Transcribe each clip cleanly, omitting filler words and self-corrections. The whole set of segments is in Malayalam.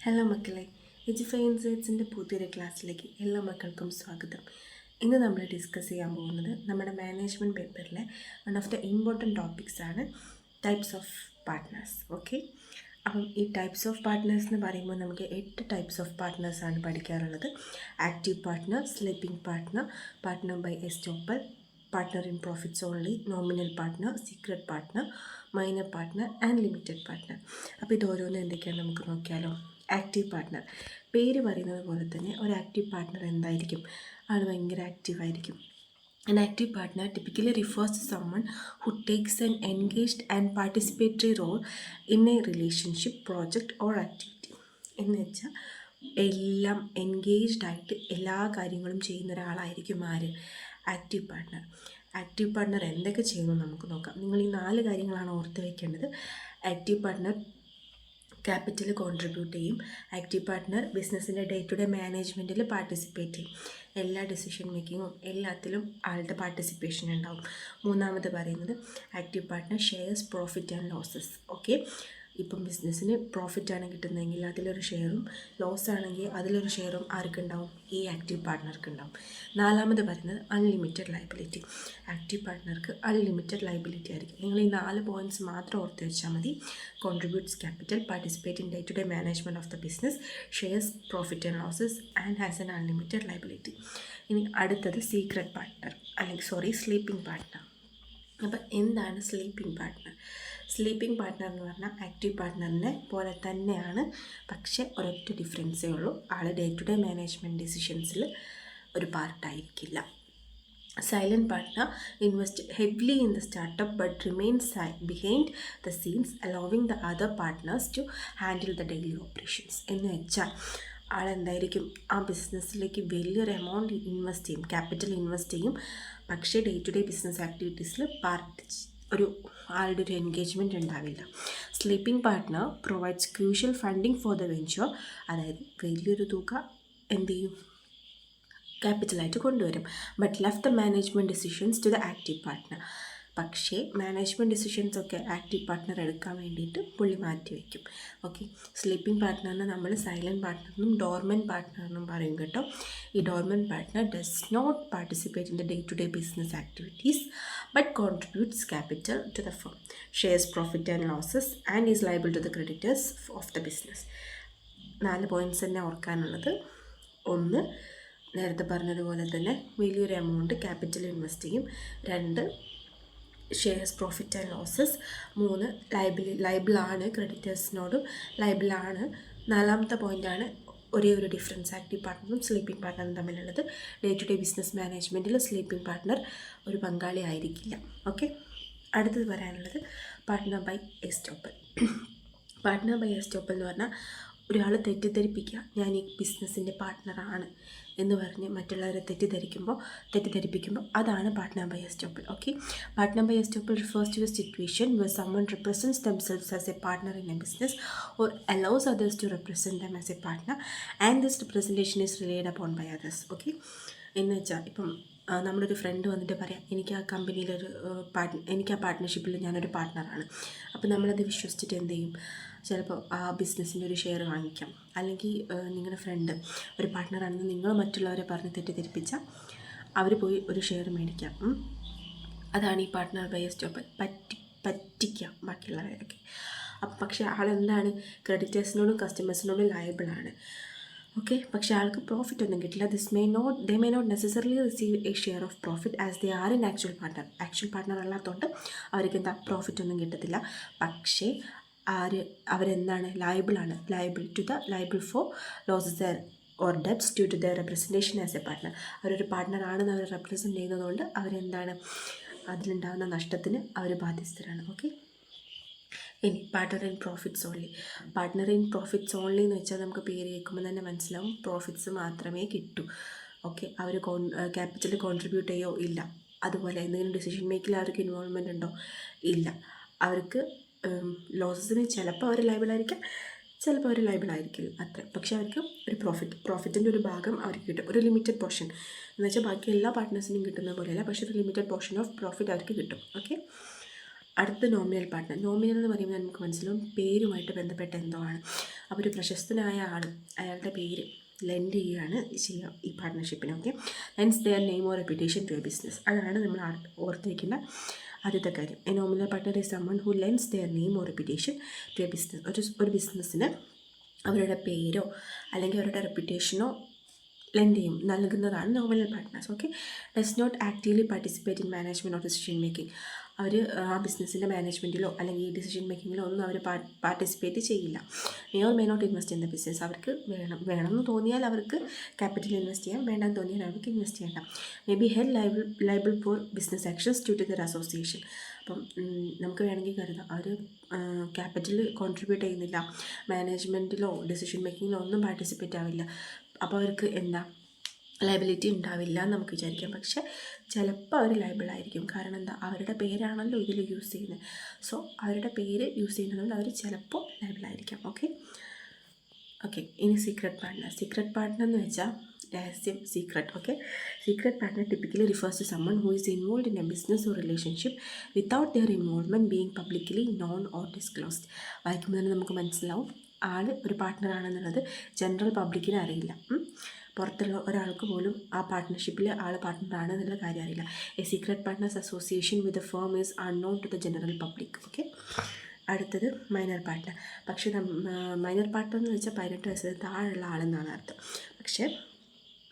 ഹലോ മക്കളെ, എജിഫൈ ഇൻസൈറ്റ്സിൻ്റെ പുതിയൊരു ക്ലാസ്സിലേക്ക് എല്ലാ മക്കൾക്കും സ്വാഗതം. ഇന്ന് നമ്മൾ ഡിസ്കസ് ചെയ്യാൻ പോകുന്നത് നമ്മുടെ മാനേജ്മെൻറ്റ് പേപ്പറിലെ one of the important topics ആണ് ടൈപ്സ് ഓഫ് പാർട്ട്നേഴ്സ്. ഓക്കെ, അപ്പം ഈ ടൈപ്സ് ഓഫ് പാർട്ട്നേഴ്സ് എന്ന് പറയുമ്പോൾ നമുക്ക് 8 ടൈപ്സ് ഓഫ് പാർട്ട്നേഴ്സാണ് പഠിക്കാറുള്ളത്. Active partner, sleeping partner, partner by estoppel, partner in profits only, nominal partner, secret partner, minor partner and limited partner. അപ്പോൾ ഇത് ഓരോന്നും എന്തൊക്കെയാണ് നമുക്ക് നോക്കിയാലോ. ആക്റ്റീവ് പാർട്ട്ണർ, പേര് പറയുന്നത് പോലെ തന്നെ ഒരു ആക്റ്റീവ് പാർട്ട്ണർ എന്തായിരിക്കും? ആൾ ഭയങ്കര ആക്റ്റീവായിരിക്കും. An active partner typically refers to someone who takes an engaged and participatory role in a relationship, project or activity. എന്ന് വെച്ചാൽ എല്ലാം എൻഗേജ്ഡ് ആയിട്ട് എല്ലാ കാര്യങ്ങളും ചെയ്യുന്ന ഒരാളായിരിക്കും ആര്? Active partner. ആക്റ്റീവ് പാർട്ട്ണർ എന്തൊക്കെ ചെയ്യുന്നു നമുക്ക് നോക്കാം. നിങ്ങൾ ഈ 4 കാര്യങ്ങളാണ് ഓർത്ത് വയ്ക്കേണ്ടത്. ആക്റ്റീവ് പാർട്ട്ണർ ക്യാപിറ്റൽ കോൺട്രിബ്യൂട്ട് ചെയ്യും. ആക്റ്റീവ് പാർട്ട്ണർ ബിസിനസ്സിൻ്റെ ഡേ ടു ഡേ മാനേജ്മെൻറ്റിൽ പാർട്ടിസിപ്പേറ്റ് ചെയ്യും. എല്ലാ ഡിസിഷൻ മേക്കിങ്ങും എല്ലാത്തിലും ആളുടെ പാർട്ടിസിപ്പേഷൻ ഉണ്ടാവും. മൂന്നാമത് പറയുന്നത് active partner shares profit and losses. Okay, ഇപ്പം ബിസിനസ്സിന് പ്രോഫിറ്റാണ് കിട്ടുന്നതെങ്കിൽ അതിലൊരു ഷെയറും, ലോസ് ആണെങ്കിൽ അതിലൊരു ഷെയറും ആർക്കുണ്ടാവും? ഈ ആക്റ്റീവ് പാർട്ട്ണർക്ക് ഉണ്ടാവും. നാലാമത് പറയുന്നത് അൺലിമിറ്റഡ് ലയബിലിറ്റി. ആക്റ്റീവ് പാർട്ട്ണർക്ക് അൺലിമിറ്റഡ് ലയബിലിറ്റി ആയിരിക്കും. നിങ്ങൾ ഈ 4 പോയിൻറ്റ്സ് മാത്രം ഓർത്ത് വെച്ചാൽ മതി. Contributes capital, participate in day to day management of the business, shares profit and losses and has an unlimited liability. ഇനി അടുത്തത് സീക്രട്ട് പാർട്ട്ണർ അല്ലെങ്കിൽ സ്ലീപ്പിംഗ് പാർട്ട്ണർ. അപ്പം എന്താണ് സ്ലീപ്പിംഗ് പാർട്ട്ണർ? സ്ലീപ്പിംഗ് പാർട്ട്ണർ എന്ന് പറഞ്ഞാൽ ആക്റ്റീവ് പാർട്ട്ണറിനെ പോലെ തന്നെയാണ്, പക്ഷേ ഒരൊറ്റ ഡിഫറൻസേ ഉള്ളൂ. ആൾ ഡേ ടു ഡേ മാനേജ്മെൻറ്റ് ഡിസിഷൻസിൽ ഒരു പാർട്ടായിരിക്കില്ല. Silent partner invest heavily in the startup but remains behind the scenes allowing the other partners to handle the daily operations. എന്ന് വെച്ചാൽ ആളെന്തായിരിക്കും? ആ ബിസിനസ്സിലേക്ക് വലിയൊരു എമൗണ്ട് ഇൻവെസ്റ്റ് ചെയ്യും, ക്യാപിറ്റൽ ഇൻവെസ്റ്റ് ചെയ്യും, പക്ഷേ ഡേ ടു ഡേ ബിസിനസ് ആക്ടിവിറ്റീസിൽ ആളുടെ ഒരു എൻഗേജ്മെൻറ്റ് ഉണ്ടാവില്ല. Sleeping partner provides crucial funding for the venture. അതായത് വലിയൊരു തുക എന്ത് ചെയ്യും? ക്യാപിറ്റലായിട്ട് കൊണ്ടുവരും. But left the management decisions to the active partner. പക്ഷേ മാനേജ്മെൻറ്റ് ഡിസിഷൻസ് ഒക്കെ ആക്റ്റീവ് പാർട്ട്ണർ എടുക്കാൻ വേണ്ടിയിട്ട് പുള്ളി മാറ്റി വയ്ക്കും. ഓക്കെ, സ്ലീപ്പിംഗ് പാർട്ട്ണറിനെ നമ്മൾ സൈലൻറ്റ് പാർട്ട്ണറിനും ഡോർമെൻറ്റ് പാർട്ട്ണറിനും പറയും കേട്ടോ. ഈ dormant partner does not participate in the day to day business activities but contributes capital to the firm, shares profit and losses and is liable to the creditors of the business. 4 points തന്നെ ഓർക്കാനുള്ളത്. ഒന്ന്, നേരത്തെ പറഞ്ഞതുപോലെ തന്നെ വലിയൊരു എമൗണ്ട് ക്യാപിറ്റൽ ഇൻവെസ്റ്റ് ചെയ്യും. 2, ഷെയർസ് പ്രോഫിറ്റ് ആൻഡ് ലോസസ്. 3, ലൈബിളാണ്, ക്രെഡിറ്റേഴ്സിനോടും ലൈബിളാണ്. 4ാമത്തെ പോയിൻ്റാണ് ഒരേ ഒരു ഡിഫറൻസ് ആക്റ്റീവ് പാർട്ട്ണറും സ്ലീപ്പിംഗ് പാർട്ട്ണറും തമ്മിലുള്ളത്. ഡേ ടു ഡേ ബിസിനസ് മാനേജ്മെൻറ്റിൽ സ്ലീപ്പിംഗ് പാർട്ട്ണർ ഒരു പങ്കാളി ആയിരിക്കില്ല. ഓക്കെ, അടുത്തത് പറയാനുള്ളത് partner by estoppel. Partner by estoppel എന്ന് പറഞ്ഞാൽ ഒരാൾ തെറ്റിദ്ധരിപ്പിക്കുക, ഞാൻ ഈ ബിസിനസ്സിൻ്റെ പാർട്ട്ണറാണ് എന്ന് പറഞ്ഞ് മറ്റുള്ളവരെ തെറ്റിദ്ധരിപ്പിക്കുമ്പോൾ അതാണ് partner by estoppel. Okay, partner by estoppel refers to a situation where someone represents themselves as a partner in a business or allows others to represent them as a partner and this representation is relied upon by others. Okay, എന്ന് വെച്ചാൽ ഇപ്പം നമ്മളൊരു ഫ്രണ്ട് വന്നിട്ട് പറയാം, എനിക്ക് ആ കമ്പനിയിലൊരു എനിക്ക് ആ പാർട്ട്ണർഷിപ്പിൽ ഞാനൊരു പാർട്ട്ണറാണ്. അപ്പോൾ നമ്മളത് വിശ്വസിച്ചിട്ട് എന്ത് ചെയ്യും? ചിലപ്പോൾ ആ ബിസിനസ്സിൻ്റെ ഒരു ഷെയർ വാങ്ങിക്കാം. അല്ലെങ്കിൽ നിങ്ങളുടെ ഫ്രണ്ട് ഒരു പാർട്ട്ണറാണെന്ന് നിങ്ങൾ മറ്റുള്ളവരെ പറഞ്ഞ് തെറ്റിദ്ധരിപ്പിച്ചാൽ അവർ പോയി ഒരു ഷെയർ മേടിക്കാം. അതാണ് ഈ പാർട്ട്ണർ ബൈ എസ്റ്റോപ്പൽ. പറ്റിക്കാം ബാക്കിയുള്ളവരൊക്കെ. അപ്പം പക്ഷേ ആളെന്താണ്? ക്രെഡിറ്റേഴ്സിനോടും കസ്റ്റമേഴ്സിനോടും ലയബിളാണ്. ഓക്കെ, പക്ഷേ ആൾക്ക് പ്രോഫിറ്റ് ഒന്നും കിട്ടില്ല. They may not necessarily receive a share of profit as they are in actual partner അല്ലാത്തതുകൊണ്ട് അവർക്ക് എന്താ പ്രോഫിറ്റ് ഒന്നും കിട്ടത്തില്ല. പക്ഷേ അവരെന്താണ്? Liable for losses or debts due to their representation as a partner. അവരൊരു പാർട്ട്ണറാണെന്ന് അവർ റെപ്രസെൻറ്റ് ചെയ്യുന്നതുകൊണ്ട് അവരെന്താണ്? അതിലുണ്ടാകുന്ന നഷ്ടത്തിന് അവർ ബാധ്യസ്ഥരാണ്. ഓക്കെ, ഇനി partner in profits only. Partner in profits only എന്ന് വെച്ചാൽ നമുക്ക് പേര് കേൾക്കുമ്പോൾ തന്നെ മനസ്സിലാവും, പ്രോഫിറ്റ്സ് മാത്രമേ കിട്ടൂ. ഓക്കെ, അവർ ക്യാപിറ്റൽ കോൺട്രിബ്യൂട്ട് ചെയ്യോ? ഇല്ല. അതുപോലെ എന്തെങ്കിലും ഡിസിഷൻ മേക്കിൽ അവർക്ക് ഇൻവോൾവ്മെൻ്റ് ഉണ്ടോ? ഇല്ല. അവർക്ക് ലോസസിന് ചിലപ്പോൾ അവർ ലയബിളായിരിക്കാം, ചിലപ്പോൾ അവർ ലയബിളായിരിക്കില്ല അത്ര. പക്ഷേ അവർക്ക് ഒരു പ്രോഫിറ്റിൻ്റെ ഒരു ഭാഗം അവർക്ക് കിട്ടും, ഒരു ലിമിറ്റഡ് പോർഷൻ. എന്ന് വെച്ചാൽ ബാക്കി എല്ലാ പാർട്ട്നേഴ്സിനും കിട്ടുന്ന പോലെയല്ല, പക്ഷേ ഒരു ലിമിറ്റഡ് പോർഷൻ ഓഫ് പ്രോഫിറ്റ് അവർക്ക് കിട്ടും. ഓക്കെ, അടുത്ത നോമിനൽ പാർട്ട്ണർ. നോമിനൽ എന്ന് പറയുമ്പോൾ നമുക്ക് മനസ്സിലാവും പേരുമായിട്ട് ബന്ധപ്പെട്ട എന്തോ ആണ്. അപ്പോൾ ഒരു പ്രശസ്തനായ ആൾ അയാളുടെ പേര് ലെൻഡ് ചെയ്യുകയാണ് ചെയ്യുക ഈ പാർട്ട്ണർഷിപ്പിന്. Okay, lends their name or reputation to a business. അതാണ് നമ്മൾ ഓർത്ത് വയ്ക്കേണ്ട ആദ്യത്തെ കാര്യം. A nominal partner is someone who lends their name or reputation to a business. ഒരു ബിസിനസ്സിന് അവരുടെ പേരോ അല്ലെങ്കിൽ അവരുടെ റെപ്യൂട്ടേഷനോ ലെൻഡ് ചെയ്യും, നൽകുന്നതാണ് nominal partners. Okay, does not actively participate in management or decision making. അവർ ആ ബിസിനസ്സിൻ്റെ മാനേജ്മെൻറ്റിലോ അല്ലെങ്കിൽ ഡിസിഷൻ മേക്കിങ്ങിലോ ഒന്നും അവർ പാർട്ടിസിപ്പേറ്റ് ചെയ്യില്ല. May or may not invest in the business. അവർക്ക് വേണമെന്ന് തോന്നിയാൽ അവർക്ക് ക്യാപിറ്റൽ ഇൻവെസ്റ്റ് ചെയ്യാം, വേണ്ടെന്ന് തോന്നിയാൽ അവർക്ക് ഇൻവെസ്റ്റ് ചെയ്യണ്ട. May be held liable for business actions due to their association. അപ്പം നമുക്ക് വേണമെങ്കിൽ കരുതാം അവർ ക്യാപിറ്റൽ കോൺട്രിബ്യൂട്ട് ചെയ്യുന്നില്ല, മാനേജ്മെൻറ്റിലോ ഡിസിഷൻ മേക്കിങ്ങിലോ ഒന്നും പാർട്ടിസിപ്പേറ്റ് ആവില്ല, അപ്പോൾ അവർക്ക് എന്താ ലയബിലിറ്റി ഉണ്ടാവില്ല എന്ന് നമുക്ക് വിചാരിക്കാം. പക്ഷെ ചിലപ്പോൾ അവർ ലയബിളായിരിക്കും. കാരണം എന്താ, അവരുടെ പേരാണല്ലോ ഇതിൽ യൂസ് ചെയ്യുന്നത്. സോ അവരുടെ പേര് യൂസ് ചെയ്യുന്നതുകൊണ്ട് അവർ ചിലപ്പോൾ ലയബിളായിരിക്കാം. ഓക്കെ, ഇനി സീക്രട്ട് പാർട്ട്ണർ. സീക്രട്ട് പാർട്ട്ണർ എന്ന് വെച്ചാൽ രഹസ്യം, secret. Okay, secret partner typically refers to someone who is involve in a business or relationship without their involvement being publicly known or disclosed. വായിക്കുമ്പോൾ തന്നെ നമുക്ക് മനസ്സിലാവും ആൾ ഒരു പാർട്ട്ണറാണെന്നുള്ളത് ജനറൽ പബ്ലിക്കിന് അറിയില്ല. പുറത്തുള്ള ഒരാൾക്ക് പോലും ആ പാർട്ട്ണർഷിപ്പിൽ ആൾ പാർട്ട്ണറാണ് എന്നുള്ള കാര്യം അറിയില്ല. A secret partner's association with a firm is unknown to the general public. Okay, അടുത്തത് മൈനർ പാർട്ട്ണർ. പക്ഷേ മൈനർ പാർട്ട്ണർ എന്ന് വെച്ചാൽ 18 വയസ്സിന് താഴെയുള്ള ആളെന്നാണ് അർത്ഥം. പക്ഷേ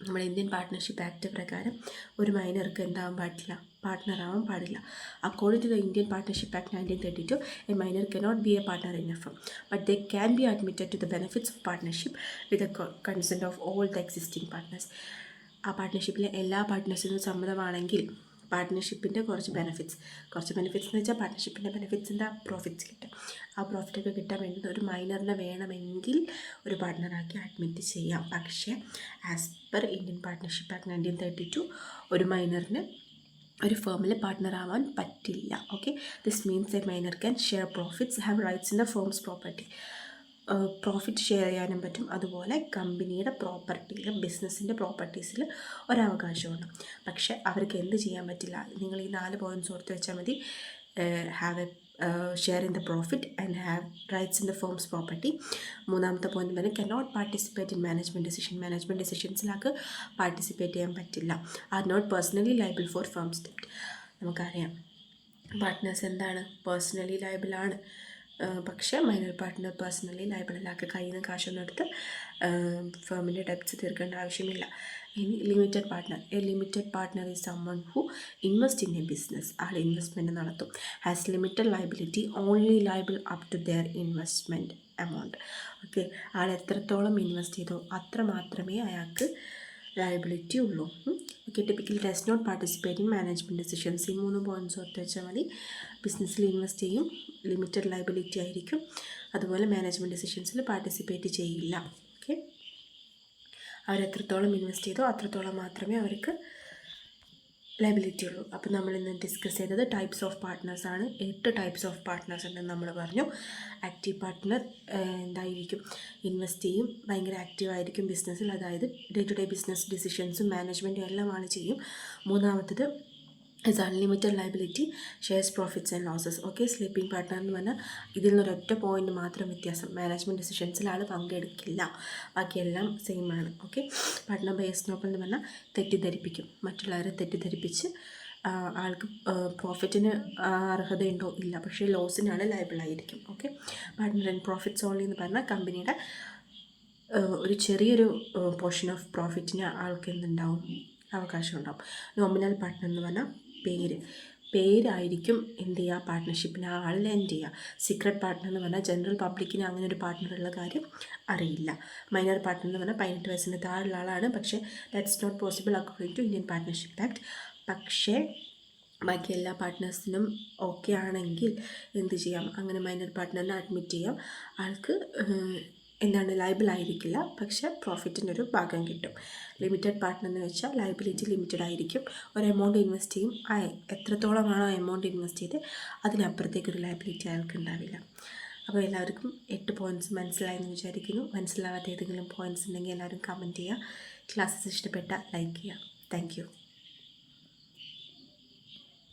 നമ്മുടെ ഇന്ത്യൻ പാർട്ട്ണർഷിപ്പ് ആക്ട് പ്രകാരം ഒരു മൈനർക്ക് എന്താവാൻ പാടില്ല, പാർട്ട്ണറാവാൻ പാടില്ല. According to the Indian Partnership Act 1932, a minor cannot be a partner in a firm, but they can be admitted to the benefits of partnership with the consent of all the existing partners. ആ പാർട്ട്ണർഷിപ്പിലെ എല്ലാ പാർട്ട്നേഴ്സിനും സമ്മതമാണെങ്കിൽ പാർട്ട്ണർഷിപ്പിൻ്റെ കുറച്ച് ബെനിഫിറ്റ്സ് എന്ന് വെച്ചാൽ പാർട്ട്ണർഷിപ്പിൻ്റെ ബെനിഫിറ്റ്സിൻ്റെ പ്രോഫിറ്റ്സ് കിട്ടും. ആ പ്രോഫിറ്റൊക്കെ കിട്ടാൻ വേണ്ടി ഒരു മൈനറിനെ വേണമെങ്കിൽ ഒരു പാർട്ട്ണറാക്കി അഡ്മിറ്റ് ചെയ്യാം. പക്ഷേ as per Indian Partnership Act 1932 ഒരു മൈനറിന് ഒരു ഫേമിൽ പാർട്ട്ണർ ആവാൻ പറ്റില്ല. Okay, this means a minor can share profits, have rights in the firm's property. Profit share ചെയ്യാനും പറ്റും. അതുപോലെ കമ്പനിയുടെ പ്രോപ്പർട്ടിയിൽ, ബിസിനസ്സിൻ്റെ പ്രോപ്പർട്ടീസിൽ ഒരവകാശമുണ്ട്. പക്ഷേ അവർക്ക് എന്ത് ചെയ്യാൻ പറ്റില്ല, നിങ്ങൾ ഈ 4 പോയിൻറ്റ്സ് ഓർത്ത് വെച്ചാൽ മതി. Have a share in the profit and have rights in the firm's property. മൂന്നാമത്തെ പോയിന്റ് പറഞ്ഞാൽ കനോട്ട് പാർട്ടിസിപ്പേറ്റ് ഇൻ മാനേജ്മെൻറ്റ് ഡിസിഷൻസിലേക്ക് പാർട്ടിസിപ്പേറ്റ് ചെയ്യാൻ പറ്റില്ല. Are not personally liable for firm's ഡെപ്റ്റ്. നമുക്കറിയാം പാർട്ട്നേഴ്സ് എന്താണ്, പേഴ്സണലി ലയബിളാണ്. പക്ഷേ മൈനർ പാർട്ട്ണർ പേഴ്സണലി ലയബിളല്ലാത്ത കയ്യിൽ നിന്ന് കാശൊന്നും എടുത്ത് ഫേമിൻ്റെ ഡെപ്റ്റ്സ് തീർക്കേണ്ട ആവശ്യമില്ല. ഇനി limited partner. A limited partner is someone who invest in a business. ആൾ ഇൻവെസ്റ്റ്മെൻറ്റ് നടത്തും. Has limited liability, only liable up to their investment amount. Okay, ആൾ എത്രത്തോളം ഇൻവെസ്റ്റ് ചെയ്തോ അത്ര മാത്രമേ അയാൾക്ക് ലയബിലിറ്റി ഉള്ളൂ. Okay, typically does not participate in management decisions. ഈ 3 പോയിൻറ്റ്സ് ഓർത്ത് വെച്ചാൽ മതി. ബിസിനസ്സിൽ ഇൻവെസ്റ്റ് ചെയ്യും, ലിമിറ്റഡ് ലയബിലിറ്റി ആയിരിക്കും, അതുപോലെ മാനേജ്മെൻറ്റ് ഡിസിഷൻസിൽ പാർട്ടിസിപ്പേറ്റ് ചെയ്യില്ല. ഓക്കെ, അവരെത്രത്തോളം ഇൻവെസ്റ്റ് ചെയ്തോ അത്രത്തോളം മാത്രമേ അവർക്ക് ലയബിലിറ്റി ഉള്ളൂ. അപ്പോൾ നമ്മളിന്ന് ഡിസ്കസ് ചെയ്തത് ടൈപ്സ് ഓഫ് പാർട്ട്നേഴ്സ് ആണ്. 8 ടൈപ്സ് ഓഫ് പാർട്ട്നേഴ്സ് ഉണ്ടെന്ന് നമ്മൾ പറഞ്ഞു. ആക്റ്റീവ് പാർട്ട്ണർ എന്തായിരിക്കും, ഇൻവെസ്റ്റ് ചെയ്യും, ഭയങ്കര ആക്റ്റീവായിരിക്കും ബിസിനസ്സിൽ, അതായത് ഡേ ടു ഡേ ബിസിനസ് ഡിസിഷൻസും മാനേജ്മെൻറ്റും എല്ലാം ആൾ ചെയ്യും. മൂന്നാമത്തത് is unlimited liability, shares profits and losses. Okay, sleeping partner എന്ന് പറഞ്ഞാൽ ഇതിൽ നിന്നൊരൊറ്റ പോയിന്റ് മാത്രം വ്യത്യാസം, മാനേജ്മെൻറ്റ് ഡിസിഷൻസിൽ ആൾ പങ്കെടുക്കില്ല, ബാക്കിയെല്ലാം സെയിം ആണ്. ഓക്കെ, പാർട്ട്ണർ ബൈ എസ്നോപ്പൽ എന്ന് പറഞ്ഞാൽ തെറ്റിദ്ധരിപ്പിക്കും, മറ്റുള്ളവരെ തെറ്റിദ്ധരിപ്പിച്ച് ആൾക്ക് പ്രോഫിറ്റിന് അർഹതയുണ്ടോ ഇല്ല, പക്ഷേ ലോസിനാണ് ലയബിളായിരിക്കും. Okay, partner and profits only എന്ന് പറഞ്ഞാൽ കമ്പനിയുടെ ഒരു ചെറിയൊരു പോർഷൻ ഓഫ് പ്രോഫിറ്റിന് ആൾക്ക് എന്തുണ്ടാവും, അവകാശം ഉണ്ടാവും. നോമിനൽ പാർട്ട്ണർ എന്ന് പറഞ്ഞാൽ പേരായിരിക്കും എന്ത് ചെയ്യുക, പാർട്ട്ണർഷിപ്പിന് ആൾ ലെൻഡ് ചെയ്യുക. സീക്രട്ട് പാർട്ട്ണർ എന്ന് പറഞ്ഞാൽ ജനറൽ പബ്ലിക്കിന് അങ്ങനെ ഒരു പാർട്ട്ണറുള്ള കാര്യം അറിയില്ല. മൈനർ പാർട്ട്ണർ എന്ന് പറഞ്ഞാൽ 18 വയസ്സിന് താഴെയുള്ള ആളാണ്, പക്ഷേ that's not possible according to Indian Partnership Act. പക്ഷേ ബാക്കി എല്ലാ പാർട്ട്നേഴ്സിനും ഓക്കെ ആണെങ്കിൽ എന്ത് ചെയ്യാം, അങ്ങനെ മൈനർ പാർട്ട്ണറിനെ അഡ്മിറ്റ് ചെയ്യാം. ആൾക്ക് എന്താണ്, ലയബിൾ ആയിരിക്കില്ല, പക്ഷേ പ്രോഫിറ്റിൻ്റെ ഒരു ഭാഗം കിട്ടും. ലിമിറ്റഡ് പാർട്ട്ണർ എന്ന് വെച്ചാൽ ലയബിലിറ്റി ലിമിറ്റഡ് ആയിരിക്കും, ഒരു എമൗണ്ട് ഇൻവെസ്റ്റ് ചെയ്യും, എത്രത്തോളമാണോ എമൗണ്ട് ഇൻവെസ്റ്റ് ചെയ്ത് അതിനപ്പുറത്തേക്കൊരു ലയബിലിറ്റി അയാൾക്ക് ഉണ്ടാവില്ല. അപ്പോൾ എല്ലാവർക്കും 8 പോയിൻറ്റ്സ് മനസ്സിലായെന്ന് വിചാരിക്കുന്നു. മനസ്സിലാവാത്ത ഏതെങ്കിലും പോയിൻറ്റ്സ് ഉണ്ടെങ്കിൽ എല്ലാവരും കമൻറ്റ് ചെയ്യുക. ക്ലാസ്സസ് ഇഷ്ടപ്പെട്ടാൽ ലൈക്ക് ചെയ്യുക. Thank you.